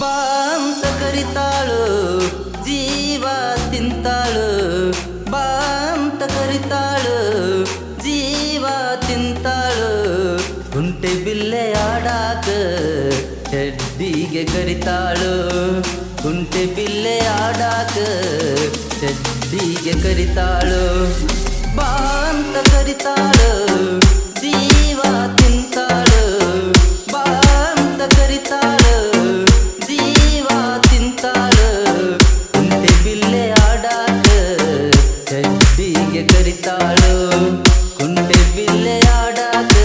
ಬಾ ಅಂತ ಕರಿತಾಳು ಜೀವ ತಿಂತಾಳು, ಬಾ ಅಂತ ಕರಿತಾಳು ಜೀವ ತಿಂತಾಳು. ಕುಂಟೆ ಬಿಲ್ಲೆ ಆಡಾಕ ಚಡ್ಡಿಗೆ ಕರಿತಾಳು, ಕುಂಟೆ ಬಿಲ್ಲೆ ಆಡಾಕ ಚಡ್ಡಿಗೆ ಕರಿತಾಳು. ಬಾ ಅಂತ ಕರಿತಾಳು ಜೀವ ತಿಂತಾಳು, ಬಾ ಅಂತ ಕರಿತಾಳು ಜೀವ ತಿಂತಾಳು. ಕುಂಟೆ ಬಿಲ್ಲೆ ಆಡಾಕ ಚಡ್ಡಿಗೆ ಕರಿತಾಳು, ಕುಂಟೆ ಬಿಲ್ಲೆ ಆಡಾಕ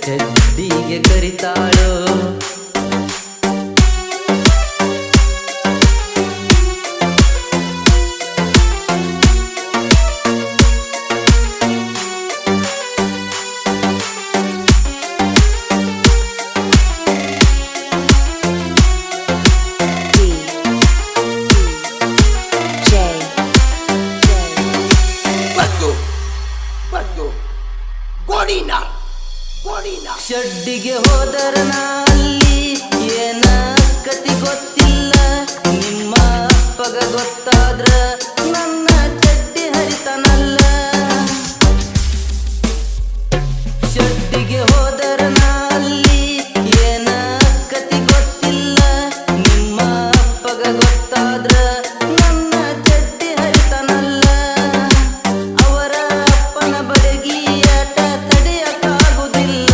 ಚಡ್ಡಿಗೆ ಕರಿತಾಳು. ಶಡ್ಡಿಗೆ ಹೋದರ ಅಲ್ಲಿ ಏನ ಕತಿ ಗೊತ್ತಿಲ್ಲ, ನಿಮ್ಮ ಅಪ್ಪಗ ಗೊತ್ತಾದ್ರ ನನ್ನ ಚಡ್ಡಿ ಹರಿತನಲ್ಲ. ಶಡ್ಡಿಗೆ ಹೋದರ ಅಲ್ಲಿ ಏನ ಕತಿ ಗೊತ್ತಿಲ್ಲ, ನಿಮ್ಮ ಅಪ್ಪಗ ಗೊತ್ತಾದ್ರ ನನ್ನ ಚಡ್ಡಿ ಹರಿತನಲ್ಲ. ಅವರ ಅಪ್ಪನ ಬಡಗಿ ಆಟ ತಡೆಯಕ್ಕಾಗುವುದಿಲ್ಲ,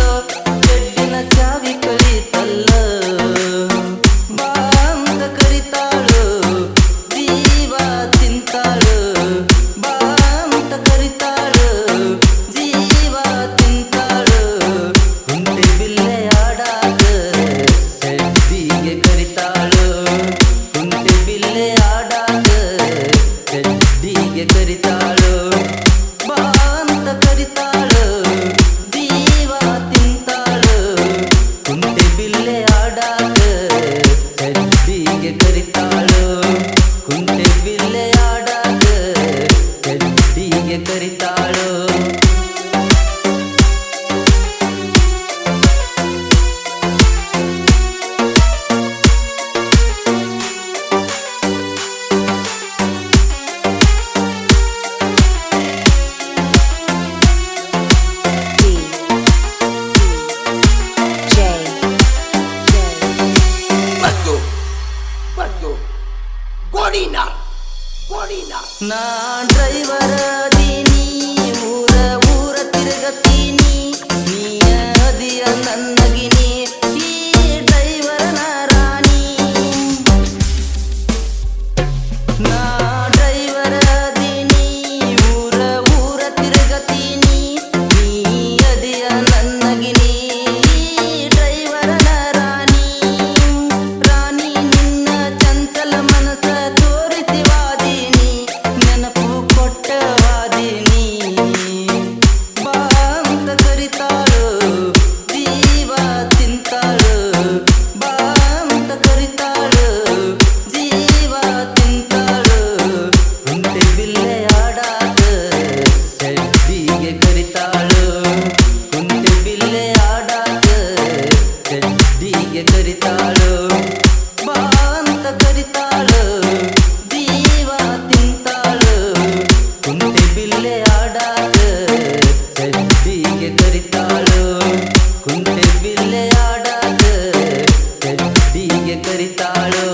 ಚಡ್ಡಿನ ಚಾವಿ ಕಳಿತಲ್ಲ. ಬಾ ಅಂತ ಕರಿತಾಳು ಜೀವ ತಿಂತಾಳು, ಬಾ ಅಂತ ಕರಿತಾಳು ಜೀವ ತಿಂತಾಳು. ಕುಂಟೆ ಬಿಲ್ಲೆ ಆಡಾಕ ಚಡ್ಡಿಗೆ ಕರಿತಾಳು, ಕುಂಟೆ ಬಿಲ್ಲೆ ಆಡಾಕ ಚಡ್ಡಿಗೆ ಕರಿತಾಳು. ಬಾ ಅಂತ ಕರಿತಾಳು ಜೀವ ತಿಂತಾಳು, ಕುಂಟೆ ಬಿಲ್ಲೆ ಆಡಾಕ ಚಡ್ಡಿಗೆ ಕರಿತಾಳು, ಕುಂಟೆ ಬಿಲ್ಲೆ ಆಡಾಕ ಚಡ್ಡಿಗೆ ಕರಿತಾಳು. ನಾ ಡ್ರೈವರ್ ಅದೀನಿ, ಊರ ಊರ ತಿರುಗತೀನಿ, ನೀ ಅದಿಯ ನನ್ನಗಿನಿ ಈ ಡ್ರೈವರನ ರಾಣಿ. ನಾ ಡ್ರೈವರ್ ಅದೀನಿ, ಊರ ಊರ ತಿರುಗತೀನಿ, ನೀ ಅದಿಯ ನನ್ನಗಿನಿ ಈ ಡ್ರೈವರನ ರಾಣಿ. ರಾಣಿ ನಿನ್ನ ಚಂಚಲ ಮನಸ ತೋರಿಸಿ ವಾದಿನಿ, ನೆನಪು ಕೊಟ್ಟವಾದಿನಿ. ಬಾ ಅಂತ ಕರಿತಾಳು ಜೀವ ತಿಂತಾಳು, ಬಾ ಅಂತ ಕರಿತಾಳು ಜೀವ ತಿಂತಾಳು. ಕುಂಟೆ ಬಿಲ್ಲೆ ಆಡಾಕ ಚಡ್ಡಿಗೆ ಕರಿತಾಳು, ಕುಂಟೆ ಬಿಲ್ಲೆ ಆಡಾಕ ಚಡ್ಡಿಗೆ ಕರಿತಾಳು. ಬಾ ಅಂತ ಕರಿತಾಳು ಜೀವ ತಿಂತಾಳು, ಕುಂಟೆ ಬಿಲ್ಲೆ ಆಡಾಕ ಚಡ್ಡಿಗೆ ಕರಿತಾಳು, ಕುಂಟೆ ಬಿಲ್ಲೆ ಆಡಾಕ ಚಡ್ಡಿಗೆ ಕರಿತಾಳು.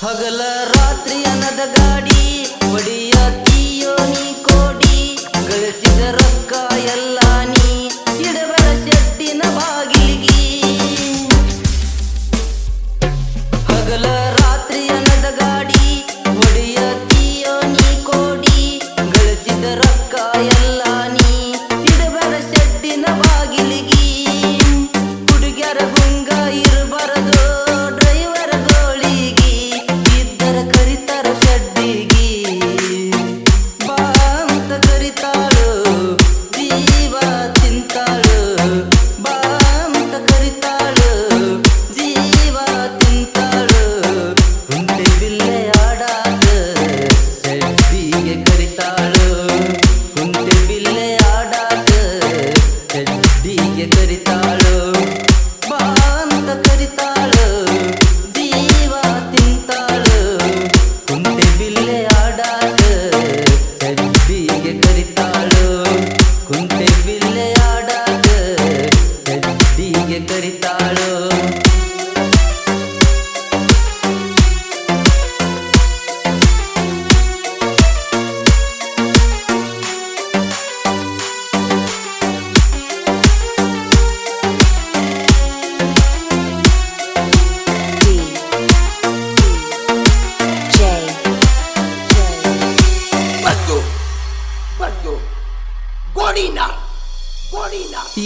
ಹಗಲ ರಾತ್ರಿ ಅನ್ನದ ಗಾಡಿ ಹೊಡಿಯತೀಯೋ ನೀ ಕೋಡಿ, ಗಳಿಸಿದ ರೊಕ್ಕ ಎಲ್ಲ ನೀ ಇಡಬೇಡ ಶೆಟ್ಟಿನ ಬಾಗಿಲಿಗಿ. ಹಗಲ ರಾತ್ರಿ ಅನ್ನದ ಗಾಡಿ ಹೊಡಿಯತೀಯೋ ನೀ ಕೋಡಿ, ಗಳಿಸಿದ ರೊಕ್ಕ ಎಲ್ಲ ನೀ ಇಡಬೇಡ ಶೆಟ್ಟಿನ ಬಾಗಿಲಿಗಿ. ಹುಡುಗ್ಯರ ಗುಂಗ ಇರಬಾರದು ಡ್ರೈವರ್ ಗೋಳಿಗಿ, ಇದ್ದರ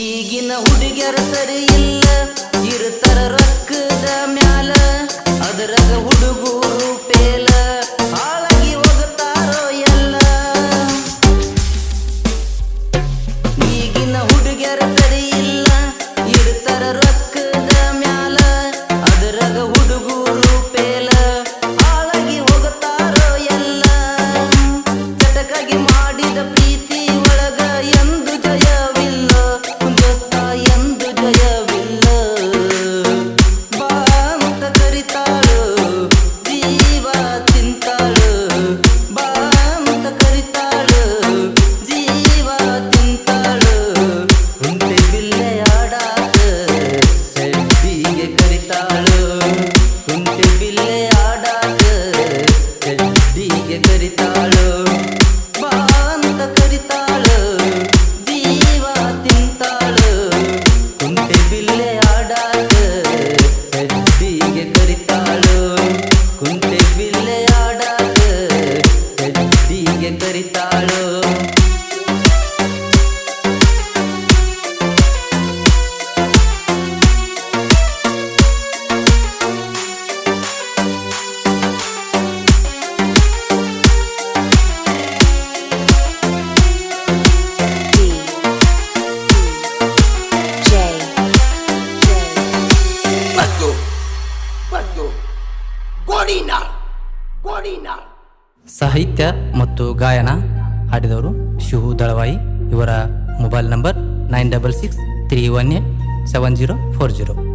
ಈಗಿನ ಹುಡುಗ್ಯರ ಸರಿ ಇಲ್ಲ, ಇರ್ತಾರ ರೊಕ್ಕದ ಮ್ಯಾಲ, ಅದರಾಗ ಹುಡುಗರು ಪೇಲ, ಹಾಳಾಗಿ ಹೋಗುತ್ತಾರೋ ಎಲ್ಲ. ಈಗಿನ ಹುಡುಗ್ಯರ ಸರಿ ಇಲ್ಲ, ಇರ್ತಾರ ರೊಕ್ಕದ ಮ್ಯಾಲ, ಅದರಾಗ ಹುಡುಗರು ಪೇಲ, ಹಾಳಾಗಿ ಹೋಗುತ್ತಾರೋ ಎಲ್ಲ. ಚಟಕಾಗಿ ಮಾಡಿದ ಪ್ರೀತಿ ಒಳಗ ಎಂದು ಜಯವಿಲ್ಲ, ದೋಸ್ತ ಎಂದು ಜಯವಿಲ್ಲ. ಬಾ ಅಂತ ಕರಿತಾಳು, ಜೀವ ತಿಂತಾಳು, ಬಾ ಅಂತ ಕರಿತಾಳು, ಜೀವ ತಿಂತಾಳು. ಕುಂಟೆ ಬಿಲ್ಲೆ ಆಡಾಕ ಶೆಡ್ಡಿಗೆ ಕರಿತಾಳು, ಕುಂಟೆ ಬಿಲ್ಲೆ ಆಡಾಕ ಶೆಡ್ಡಿಗೆ ಕರಿತಾಳು. ಬಾ ಅಂತ ಕರಿತಾಳು, ಜೀವ ತಿಂತಾಳು, ಕುಂಟೆ ಬಿಲ್ಲೆ ಆಡಾಕ ಶೆಡ್ಡಿಗೆ ಕರಿತಾಳು, ಕುಂಟೆ ಬಿಲ್ಲೆ ಆಡಾಕ ಶೆಡ್ಡಿಗೆ ಕರಿತಾಳು. ಸಾಹಿತ್ಯ ಮತ್ತು ಗಾಯನ ಹಾಡಿದವರು ಶಿವು ದಳವಾಯಿ. ಇವರ ಮೊಬೈಲ್ ನಂಬರ್ 9663187040.